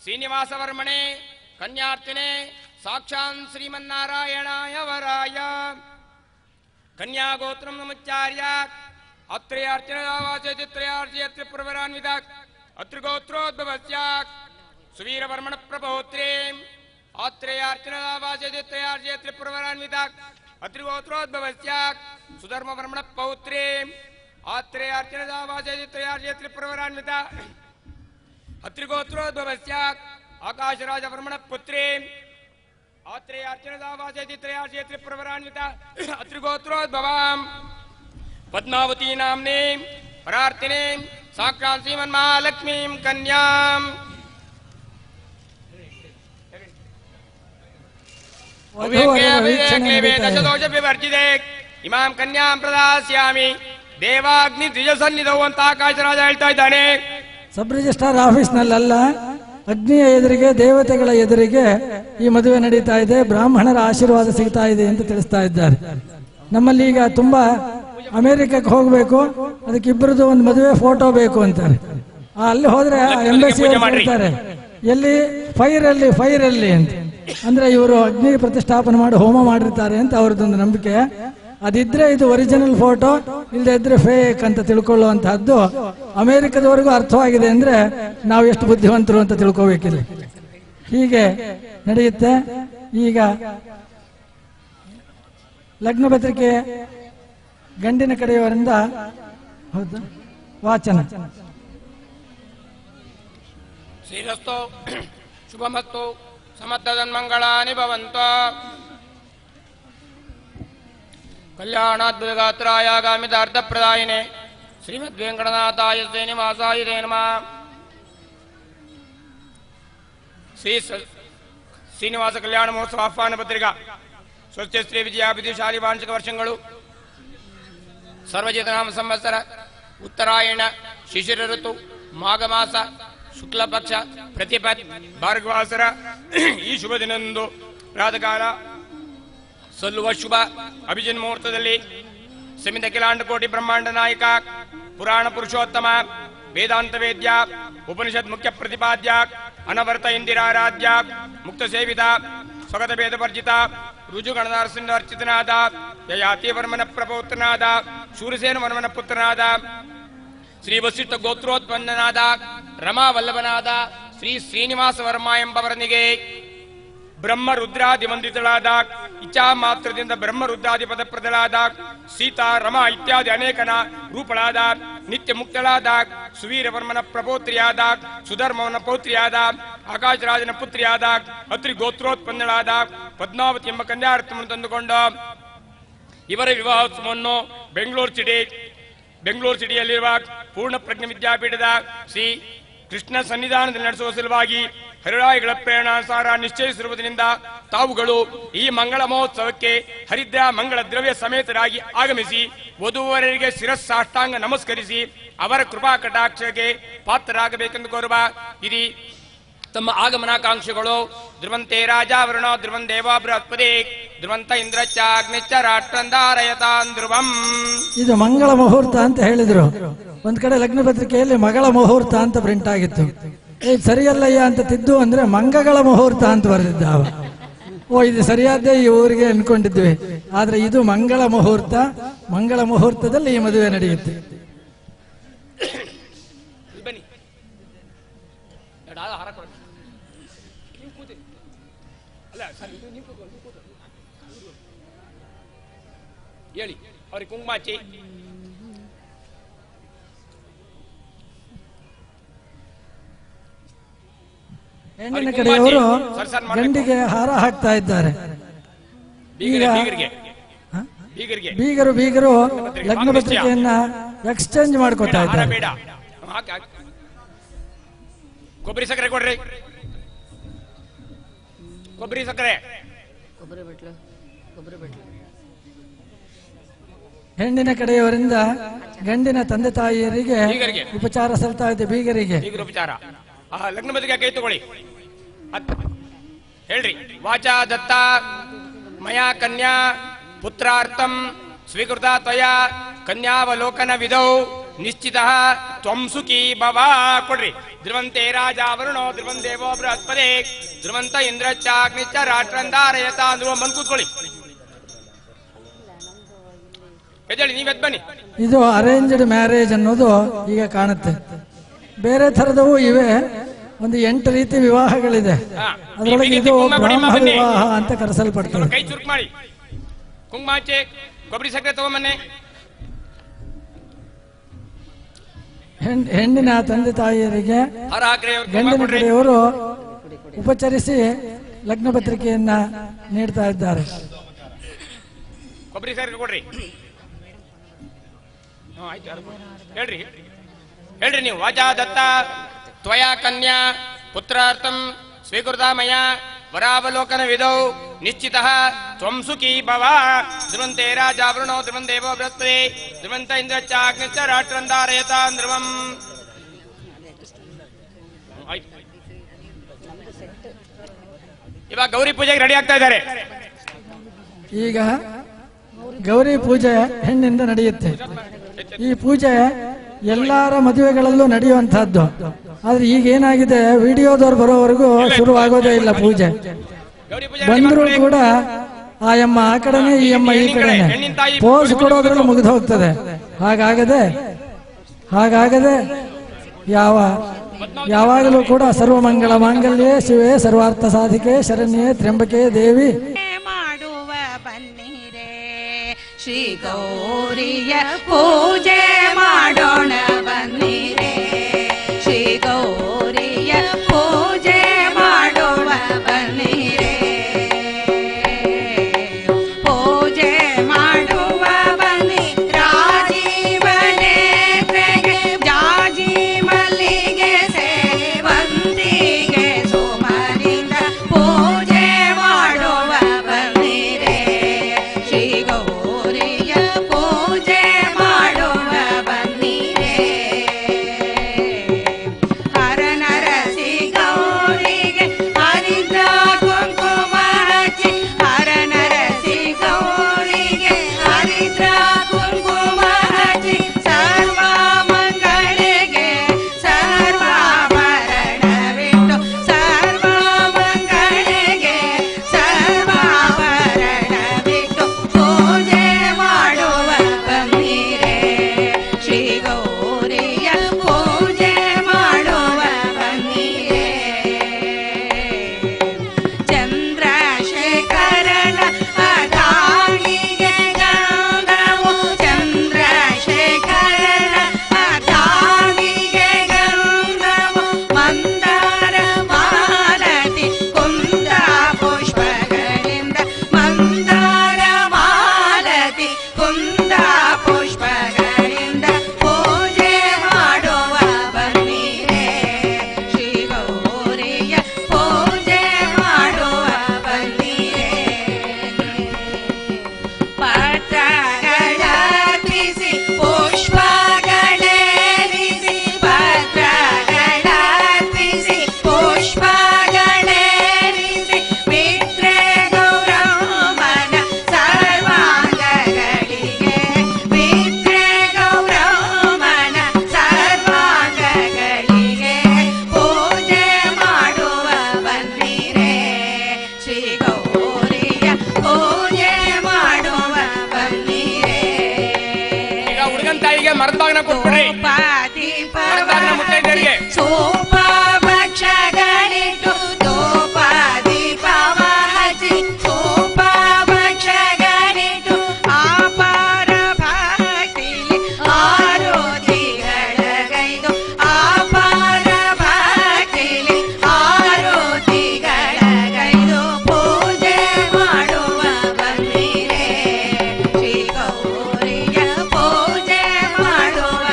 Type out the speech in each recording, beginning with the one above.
ಶ್ರೀನಿವಾಸವರ್ಮಣೆ ಕನ್ಯಾರ್ತಿನೆ ಸಾಕ್ಷಾನ್ ಶ್ರೀಮನ್ನಾರಾಯಣಾಯ ವರಾಯ ಕನ್ಯಾಗೋತ್ರಂ ನಮುಚ್ಚಾರ್ಯ ಅತ್ರಯಾರ್ಚನವಾಚೇತ್ರಯಾರ್ಚಯತ್ರಿಪುರವರಾನ್ವಿತ ಅತ್ರಿಗೋತ್ರೋದ್ಭವಸ್ಯ ಸುವೀರವರ್ಮಣ ಪ್ರಪೌತ್ರೇ ಆತ್ರೇಯಾರ್ಚನವಾಚೇತ್ರಯಾರ್ಚಯತ್ರಿಪುರವರಾನ್ವಿತ ಅತ್ರಿಗೋತ್ರೋದ್ಭವಸ್ಯ ಸುಧರ್ಮವರ್ಮಣ ಪೌತ್ರೇ ಆತ್ರೇಯಾರ್ಚನವಾಚೇತ್ರಯಾರ್ಚಯತ್ರಿಪುರವರಾನ್ವಿತ ಅತ್ರಿಗೋತ್ರೋದ್ಭವಸ್ಯ ಆಕಾಶರಾಜವರ್ಮಣ ಪುತ್ರೇ ಆತ್ರೇಯಾರ್ಚನದಾವಾಚೈತಿತ್ರಯಾರ್ಚಯತ್ರಿಪುರವರಾನ್ವಿತ ಅತ್ರಿಗೋತ್ರೋದ್ಭವಾಂ ಪದ್ಮಾವತಿ ನಾಮ್ನೇ ಪರಾರ್ತಿನೇ ಸಾಕ್ಷಾತ್ ಶ್ರೀಮನ್ಮಹಾಲಕ್ಷ್ಮೀಂ ಕನ್ಯಾಂ ದಶದೋಷ ವಿವರ್ಜಿತೆ ಇಮಾಂ ಕನ್ಯಾಂ ಪ್ರದಾಸ್ಯಾಮಿ ದೇವಾಗ್ನಿ ದ್ವಿಜಸನ್ನಿಧೌ ಅಂತ ಆಕಾಶರಾಜ ಹೇಳ್ತಾ ಇದ್ದಾನೆ. ಸಬ್ ರಿಜಿಸ್ಟ್ರಾರ್ ಆಫೀಸ್ನಲ್ಲ, ಅಗ್ನಿಯ ಎದುರಿಗೆ, ದೇವತೆಗಳ ಎದುರಿಗೆ ಈ ಮದುವೆ ನಡೀತಾ ಇದೆ, ಬ್ರಾಹ್ಮಣರ ಆಶೀರ್ವಾದ ಸಿಗ್ತಾ ಇದೆ ಅಂತ ತಿಳಿಸ್ತಾ ಇದ್ದಾರೆ. ನಮ್ಮಲ್ಲಿ ಈಗ ತುಂಬಾ ಅಮೆರಿಕಕ್ಕೆ ಹೋಗ್ಬೇಕು, ಅದಕ್ಕೆ ಇಬ್ಬರದು ಒಂದು ಮದುವೆ ಫೋಟೋ ಬೇಕು ಅಂತಾರೆ. ಅಲ್ಲಿ ಹೋದ್ರೆ ಎಂಬಸಿ ಹೇಳ್ತಾರೆ ಎಲ್ಲಿ ಫೈರ್ ಅಲ್ಲಿ ಅಂತ, ಅಂದ್ರೆ ಇವರು ಅಗ್ನಿ ಪ್ರತಿಷ್ಠಾಪನೆ ಮಾಡಿ ಹೋಮ ಮಾಡಿರ್ತಾರೆ ಅಂತ ಅವ್ರದ್ದೊಂದು ನಂಬಿಕೆ. ಅದಿದ್ರೆ ಇದು ಒರಿಜಿನಲ್ ಫೋಟೋ, ಇಲ್ಲದೆ ಇದ್ರೆ ಫೇಕ್ ಅಂತ ತಿಳ್ಕೊಳ್ಳುವಂತಹದ್ದು ಅಮೆರಿಕದವರೆಗೂ ಅರ್ಥವಾಗಿದೆ. ಅಂದ್ರೆ ನಾವು ಎಷ್ಟು ಬುದ್ಧಿವಂತರು ಅಂತ ತಿಳ್ಕೋಬೇಕಿಲ್ಲ. ಹೀಗೆ ನಡೆಯುತ್ತೆ. ಈಗ ಲಗ್ನ ಪತ್ರಿಕೆ ಗಂಡಿನ ಕಡೆಯವರಿಂದ ಹೌದು ವಾಚನ. ಶ್ರೀರಸ್ತು ಶುಭಮಸ್ತು ಸಮರ್ಥದನ್ಮಂಗಳಾನಿ ಭವಂತು. ಕಲ್ಯಾಣಾದ್ಭುತಗಾತ್ರಾಯ ಗಾಮಿತಾರ್ಥಪ್ರದಾಯಿನೇ ಶ್ರೀಮದ್ವೆಂಕಟನಾಥಾಯ ಶ್ರೀನಿವಾಸಾಯ ನಮಃ. ಶ್ರೀನಿವಾಸ ಕಲ್ಯಾಣ ಮಹೋತ್ಸವ ಆಹ್ವಾನ ಪತ್ರಿಕಾ. ಸ್ವಚ್ಛ ಶ್ರೀ ವಿಜಯಾಭಿಧಿಶಾಲಿ ವಾರ್ಷಿಕ ವರ್ಷಗಳು. ಸರ್ವಜಿತನಾಮ ಸಂವತ್ಸರ, ಉತ್ತರಾಯಣ, ಶಿಶಿರ ಋತು, ಮಾಘ ಮಾಸ, ಶುಕ್ಲ ಪಕ್ಷ, ಪ್ರತಿಪತ್, ಭಾರ್ಗವಾಸರ ಈ ಶುಭ ದಿನದಂದು ಪ್ರಾತಃಕಾಲ ಸಲ್ಲುವ ಶುಭ ಅಭಿಜಿನ್ ಮುಹೂರ್ತದಲ್ಲಿ ಸಮಿತ ಅಖಿಲಾಂಡ ಕೋಟಿ ಬ್ರಹ್ಮಾಂಡ ನಾಯಕ, ಪುರಾಣ ಪುರುಷೋತ್ತಮ, ವೇದಾಂತ ವೇದ್ಯ, ಉಪನಿಷತ್ ಮುಖ್ಯ ಪ್ರತಿಪಾದ್ಯ, ಅನವರ್ತ ಇಂದಿರಾರಾಧ್ಯ, ಮುಕ್ತ ಸೇವಿತ, ಸ್ವಗತ ಭೇದ ವರ್ಜಿತ, ರುಜುಗಣನಾರಸಿಂಹ ಅರ್ಚಿತನಾದ, ಯಯಾತಿ ವರ್ಮನ ಪ್ರಪೌತ್ರನಾದ, ಶೂರಸೇನ ವರ್ಮನ ಪುತ್ರನಾದ, ಶ್ರೀ ವಸಿಷ್ಠ ಗೋತ್ರೋತ್ಪನ್ನನಾದ, ರಮಾ ವಲ್ಲಭನಾದ ಶ್ರೀ ಶ್ರೀನಿವಾಸ ವರ್ಮ ಎಂಬವರನಿಗೆ ಬ್ರಹ್ಮ ರುದ್ರಾದಿ ವಂದಿತಳಾದ, ಇಚ್ಛಾ ಮಾತ್ರದಿಂದ ಬ್ರಹ್ಮ ರುದ್ರಾದಿ ಪದಪ್ರದಳಾದ, ಸೀತಾ ರಮಾ ಇತ್ಯಾದಿ ಅನೇಕನ ರೂಪಳಾದ, ನಿತ್ಯ ಮುಕ್ತಳಾದ, ಸುವೀರವರ್ಮನ ಪ್ರಪೌತ್ರಿಯಾದ, ಸುಧರ್ಮವನ ಪೌತ್ರಿಯಾದ, ಆಕಾಶರಾಜನ ಪುತ್ರಿಯಾದ, ಅತ್ರಿ ಗೋತ್ರೋತ್ಪನ್ನಳಾದ ಪದ್ಮಾವತಿ ಎಂಬ ಕನ್ಯಾರ್ಥವನ್ನು ತಂದುಕೊಂಡು ಇವರ ವಿವಾಹೋತ್ಸವವನ್ನು ಬೆಂಗಳೂರು ಸಿಟಿಯಲ್ಲಿರುವ ಪೂರ್ಣ ಪ್ರಜ್ಞೆ ವಿದ್ಯಾಪೀಠದ ಶ್ರೀ ಕೃಷ್ಣ ಸನ್ನಿಧಾನದಲ್ಲಿ ನಡೆಸುವ ಸಲುವಾಗಿ ಹರಿರಾಯಗಳ ಪ್ರೇರಣಾನುಸಾರ ನಿಶ್ಚಯಿಸಿರುವುದರಿಂದ ತಾವುಗಳು ಈ ಮಂಗಳ ಮಹೋತ್ಸವಕ್ಕೆ ಹರಿದ್ರಾ ಮಂಗಳ ದ್ರವ್ಯ ಸಮೇತರಾಗಿ ಆಗಮಿಸಿ ವಧುವರರಿಗೆ ಶಿರಸ್ಸಾಷ್ಟಾಂಗ ನಮಸ್ಕರಿಸಿ ಅವರ ಕೃಪಾ ಕಟಾಕ್ಷಕ್ಕೆ ಪಾತ್ರರಾಗಬೇಕೆಂದು ಕೋರುವ ಇಡೀ ತಮ್ಮ ಆಗಮನಾಕಾಂಕ್ಷಿಗಳು. ಧ್ರುವಂತೆ ರಾಜಾವರುಣ ಧ್ರುವಂ ದೇವ ಬೃಹಸ್ಪತಿ ಧ್ರುವಂತ ಇಂದ್ರಚ್ಚಾಗ್ನಿಚ್ಚ ರಾಷ್ಟ್ರಂಧಾರಯತಾನ್ ಧ್ರುವಂ. ಇದು ಮಂಗಳ ಮುಹೂರ್ತ ಅಂತ ಹೇಳಿದ್ರು. ಒಂದ್ ಕಡೆ ಲಗ್ನ ಪತ್ರಿಕೆಯಲ್ಲಿ ಮಗಳ ಮುಹೂರ್ತ ಅಂತ ಪ್ರಿಂಟ್ ಆಗಿತ್ತು. ಸರಿಯಲ್ಲಯ್ಯ ಅಂತ ತಿದ್ದು ಅಂದ್ರೆ ಮಂಗಗಳ ಮುಹೂರ್ತ ಅಂತ ಬರೆದಿದ್ದಾವ. ಇದು ಸರಿಯಾದ್ದೇ ಈ ಊರಿಗೆ ಅನ್ಕೊಂಡಿದ್ವಿ. ಆದ್ರೆ ಇದು ಮಂಗಳ ಮುಹೂರ್ತ. ಮಂಗಳ ಮುಹೂರ್ತದಲ್ಲಿ ಈ ಮದುವೆ ನಡೆಯುತ್ತೆ. ಹೇಳಿ ಅವ್ರಿಗೆ ಕುಂಕುಮಾಚಿ. ಹೆಣ್ಣಿನ ಕಡೆಯವರು ಗಂಡಿಗೆ ಹಾರ ಹಾಕ್ತಾ ಇದ್ದಾರೆ. ಬೀಗರು ಲಗ್ನ ಪತ್ರಿಕೆಯನ್ನ ಎಕ್ಸ್ಚೇಂಜ್ ಮಾಡ್ಕೊತಾ ಇದ್ದಾರೆ. ಕೊಬ್ಬರಿ ಸಕ್ಕರೆ ಕೊಡ್ರಿ, ಕೊಬ್ಬರಿ ಸಕ್ಕರೆ. ಹೆಣ್ಣಿನ ಕಡೆಯವರಿಂದ ಗಂಡಿನ ತಂದೆ ತಾಯಿಯರಿಗೆ ಉಪಚಾರ ಸಲ್ತಾ ಇದೆ. ಬೀಗರಿಗೆ ಉಪಚಾರ. ಲಗ್ನ ಪತ್ರಿಕೆ ಕೈ ತಗೊಳ್ಳಿ, ಹೇಳ್ರಿ. ವಾಚಾ ದತ್ತ ಮಯಾ ಕನ್ಯಾ ಪುತ್ರಾರ್ಥಂ ಸ್ವೀಕೃತ ತ್ವಯಾ ಕನ್ಯಾವಲೋಕನ ವಿಧೌ ನಿಶ್ಚಿತ ತ್ವಂ ಸುಖಿ ಭವ. ಕೊಡ್ರಿ. ಧ್ರುವಂತೆ ರಾಜ ವರುಣೋ ಧ್ರುವಂ ದೇವೋ ಬೃಹಸ್ಪತಿ ಧ್ರುವಂತ ಇಂದ್ರಶ್ಚಾಗ್ನಿಶ್ಚ ರಾಷ್ಟ್ರಂಧಾರಯತ ಧ್ರುವ. ಬಂದು ಕೂತ್ಕೊಳ್ಳಿ. ಎದ್ದೇಳಿ, ನೀವೆದ್ ಬನ್ನಿ. ಇದು ಅರೇಂಜ್ಡ್ ಮ್ಯಾರೇಜ್ ಅನ್ನೋದು ಈಗ ಕಾಣುತ್ತೆ. ಬೇರೆ ಥರದವು ಇವೆ. ಒಂದು 8 ರೀತಿ ವಿವಾಹಗಳಿದೆ. ಅದರೊಳಗೆ ಇದು ಬ್ರಾಹ್ಮ ವಿವಾಹ ಅಂತ ಕರೆಸಲ್ಪಡ್ತದೆ. ಕೈ ಚುರುಕು ಮಾಡಿ. ಕುಂಕುಮ ಹಚ್ಚಿ, ಕೊಬ್ಬರಿ ಸಕ್ಕರೆ ತಗೊಂಬನ್ನಿ. ಹೆಣ್ಣಿನ ತಂದೆ ತಾಯಿಯರಿಗೆ ಗಂಡಿನ ಕಡೆಯವರು ಉಪಚರಿಸಿ ಲಗ್ನ ಪತ್ರಿಕೆಯನ್ನ ನೀಡ್ತಾ ಇದ್ದಾರೆ. ಕೊಬ್ಬರಿ ಸಕ್ಕರೆ ಕೊಡ್ರಿ. ಹೇಳ್ರಿ ಹೇಳ್ರಿ ನೀವು. ವಾಚಾ ದತ್ತ ತ್ವಯಾ ಕನ್ಯಾ ಪುತ್ರಾರ್ಥಂ ಸ್ವೀಕೃತ ಮಯ ವರಾವಲೋಕನ ವಿಧೌ ನಿಶ್ಚಿತ ತ್ವಂ ಸುಖಿ ಭವ. ಧ್ರುವಂತೆ ರಾಜ ವರುಣೋ ಧ್ರುವಂ ದೇವೋ ಬೃಹಸ್ಪತಿ ಧ್ರುವಂತ ಇಂದ್ರಶ್ಚಾಗ್ನಿಶ್ಚ ರಾಷ್ಟ್ರಂಧಾರಯತ ಧ್ರುವಂ. ಇವಾಗ ಗೌರಿ ಪೂಜೆಗೆ ರೆಡಿ ಆಗ್ತಾ ಇದ್ದಾರೆ. ಈಗ ಗೌರಿ ಪೂಜೆ ಹೆಣ್ಣಿಂದ ನಡೆಯುತ್ತೆ. ಈ ಪೂಜೆ ಎಲ್ಲರ ಮದುವೆಗಳಲ್ಲೂ ನಡೆಯುವಂತಹದ್ದು. ಆದ್ರೆ ಈಗ ಏನಾಗಿದೆ, ವಿಡಿಯೋದವ್ರು ಬರೋವರೆಗೂ ಶುರುವಾಗೋದೇ ಇಲ್ಲ ಪೂಜೆ. ಬಂದರೂ ಕೂಡ ಆ ಅಮ್ಮ ಆ ಕಡೆನೆ, ಈ ಅಮ್ಮ ಈ ಕಡೆನೆ ಪೋಸ್ ಕೊಡೋದ್ರಲ್ಲಿ ಮುಗಿದು ಹೋಗ್ತದೆ. ಹಾಗಾಗದೆ ಯಾವಾಗಲೂ ಕೂಡ ಸರ್ವಮಂಗಳ ಮಾಂಗಲ್ಯೆ ಶಿವೆ ಸರ್ವಾರ್ಥ ಸಾಧಿಕೆ ಶರಣ್ಯೆ ತ್ರ್ಯಂಬಕೆ ದೇವಿ. ಮಾಡುವ ಬನ್ನಿರೆ ಶ್ರೀ ಗೌರಿಯ ಪೂಜೆ ಮಾಡೋಣ ಬನ್ನಿರೆ. ಶ್ರೀ ಗೌರಿಯ ಪೂಜೆ ಮಾಡುವ ಬನ್ನಿರೆ. ಪೂಜೆ ಮಾಡುವ ಬನ್ನಿ ರಾಜೀವನೇ ಜಾಜಿ ಮಲ್ಲಿಗೆ ಸೇವಂತಿಗೆ ಸುಮರಿಂದ ಪೂಜೆ ಮಾಡುವ ಬನ್ನಿರೆ. ಶ್ರೀ ಗೌರಿಯ ಪೂಜೆ ಮಾಡುವ ಬನ್ನಿರೆ. ಹರನರಸಿ ಗೌರಿಗೆ ಹರಿದ್ರ ಕುಂಕುಮ ಹಚ್ಚಿ ಹರನರಸಿ ಗೌರಿಗೆ ಹರಿದ್ರ ಕುಂಕುಮ ಹಚ್ಚಿ ಸರ್ವ ಮಂಗಳಿಗೆ ಸರ್ವಾಭರಣವಿಟ್ಟು ಸರ್ವ ಮಂಗಳಿಗೆ ಸರ್ವಾಭರಣವಿಟ್ಟು ಪೂಜೆ ಮಾಡುವ ಬನ್ನಿರೆ. ಶ್ರೀ ಗೌರಿಯ ಪೂಜೆ ಮಾಡುವ ಬನ್ನಿರೆ. ಚಂದ್ರಶೇಖರನ ಅದಾನಿಗೆ ಗಂಧವು ಚಂದ್ರಶೇಖರನ ಅದಾನಿಗೆ ಗಂಧವು ಮಂದಾರ ಮಾಲತಿ ಕುಂದ ಪುಷ್ಪಗಳಿಂದ ಮಂದಾರ ಮಾಲತಿ ಕುಂದ ಪುಷ್ಪಗಳಿಂದ ಪೂಜೆ ಮಾಡುವ ಬನ್ನಿರೆ. ಶ್ರೀ ಗೌರಿಯ ಪೂಜೆ ಮಾಡುವ ಬನ್ನಿರೆ. ಪತ್ರಗಳರ್ಪಿಸಿ ಪುಷ್ಪಗಳೇರಿಸಿ ಪತ್ರಗಳರ್ಪಿಸಿ ಪುಷ್ಪಗಳೇರಿಸಿ ಮಿತ್ರ ಗೌರವನ ಸರ್ವಾಂಗಗಳಿಗೆ ಮಿತ್ರ ಗೌರವನ ಸರ್ವಾಂಗಗಳಿಗೆ ಪೂಜೆ ಮಾಡುವ ಬನ್ನಿರೆ. ಶ್ರೀ ಗೌರಿಯ ಪೂಜೆ ಮಾಡುವ ಬನ್ನಿರೆ. ಈಗ ಹುಡುಗನ್ ತಾಯಿಗೆ ಮರದ ಬಾಗಿನ ಕೊಟ್ಬಿಡ್ರಿ. ಮರದಾಗಿನ ಮುತ್ತೈದೆಯರಿಗೆ. ಸೋಪ ಭಕ್ಷಗಳಿಟ್ಟು ತೋಪ ದೀಪವ ಹಚ್ಚಿ ಸೋಪ ಭಕ್ಷಗಳಿಟ್ಟು ಆಪಾರ ಭಕ್ತಿಲಿ ಆರೋತಿಗಳಗೈದು ಆಪಾರ ಭಕ್ತಿಲಿ ಆರೋತಿಗಳಗೈದು ಪೂಜೆ ಮಾಡುವ ಬನ್ನಿರೆ. ಶ್ರೀ ಗೌರಿಯ ಪೂಜೆ ಮಾಡುವ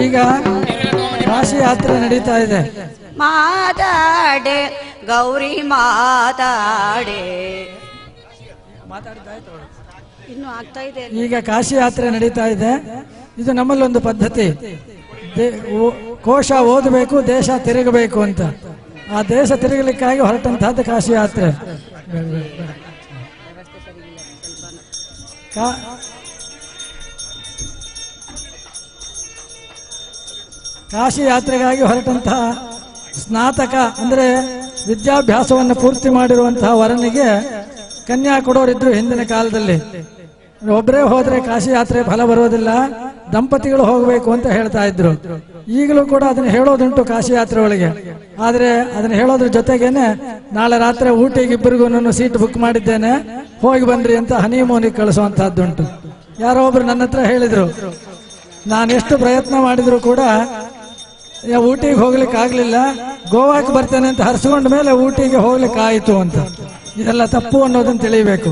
ಈಗ ಕಾಶಿ ಯಾತ್ರೆ ನಡೀತಾ ಇದೆ. ಮಾತಾಡೆ ಗೌರಿ ಮಾತಾಡೆ. ಇನ್ನು ಆಗ್ತಾ ಇದೆ. ಈಗ ಕಾಶಿ ಯಾತ್ರೆ ನಡೀತಾ ಇದೆ. ಇದು ನಮ್ಮಲ್ಲೊಂದು ಪದ್ಧತಿ. ಕೋಶ ಓದಬೇಕು, ದೇಶ ತಿರುಗಬೇಕು ಅಂತ. ಆ ದೇಶ ತಿರುಗಲಿಕ್ಕಾಗಿ ಹೊರಟಂತಹದ್ದು ಕಾಶಿ ಯಾತ್ರೆ. ಕಾಶಿ ಯಾತ್ರೆಗಾಗಿ ಹೊರಟಂತಹ ಸ್ನಾತಕ ಅಂದ್ರೆ ವಿದ್ಯಾಭ್ಯಾಸವನ್ನು ಪೂರ್ತಿ ಮಾಡಿರುವಂತಹ ವರನಿಗೆ ಕನ್ಯಾ ಕೊಡೋರಿದ್ರು ಹಿಂದಿನ ಕಾಲದಲ್ಲಿ. ಒಬ್ಬರೇ ಹೋದ್ರೆ ಕಾಶಿ ಯಾತ್ರೆ ಫಲ ಬರೋದಿಲ್ಲ, ದಂಪತಿಗಳು ಹೋಗಬೇಕು ಅಂತ ಹೇಳ್ತಾ ಇದ್ರು. ಈಗಲೂ ಕೂಡ ಅದನ್ನ ಹೇಳೋದುಂಟು ಕಾಶಿ ಯಾತ್ರೆ ಒಳಗೆ. ಆದ್ರೆ ಅದನ್ನ ಹೇಳೋದ್ರ ಜೊತೆಗೇನೆ ನಾಳೆ ರಾತ್ರಿ ಊಟಿಗೆ ಇಬ್ಬರಿಗೂ ಸೀಟ್ ಬುಕ್ ಮಾಡಿದ್ದೇನೆ, ಹೋಗಿ ಬನ್ರಿ ಅಂತ ಹನಿಮೂನಿಗೆ ಕಳಿಸುವಂತಹದ್ದುಂಟು. ಯಾರೋ ಒಬ್ರು ನನ್ನ ಹತ್ರ ಹೇಳಿದ್ರು, ನಾನೆಷ್ಟು ಪ್ರಯತ್ನ ಮಾಡಿದ್ರು ಕೂಡ ಊಟಿಗೆ ಹೋಗ್ಲಿಕ್ಕೆ ಆಗ್ಲಿಲ್ಲ, ಗೋವಾಕ್ಕೆ ಬರ್ತೇನೆ ಅಂತ ಹರಿಸ್ಕೊಂಡ ಮೇಲೆ ಊಟಿಗೆ ಹೋಗ್ಲಿಕ್ಕೆ ಆಯಿತು ಅಂತ. ಇದೆಲ್ಲ ತಪ್ಪು ಅನ್ನೋದನ್ನ ತಿಳಿಯಬೇಕು.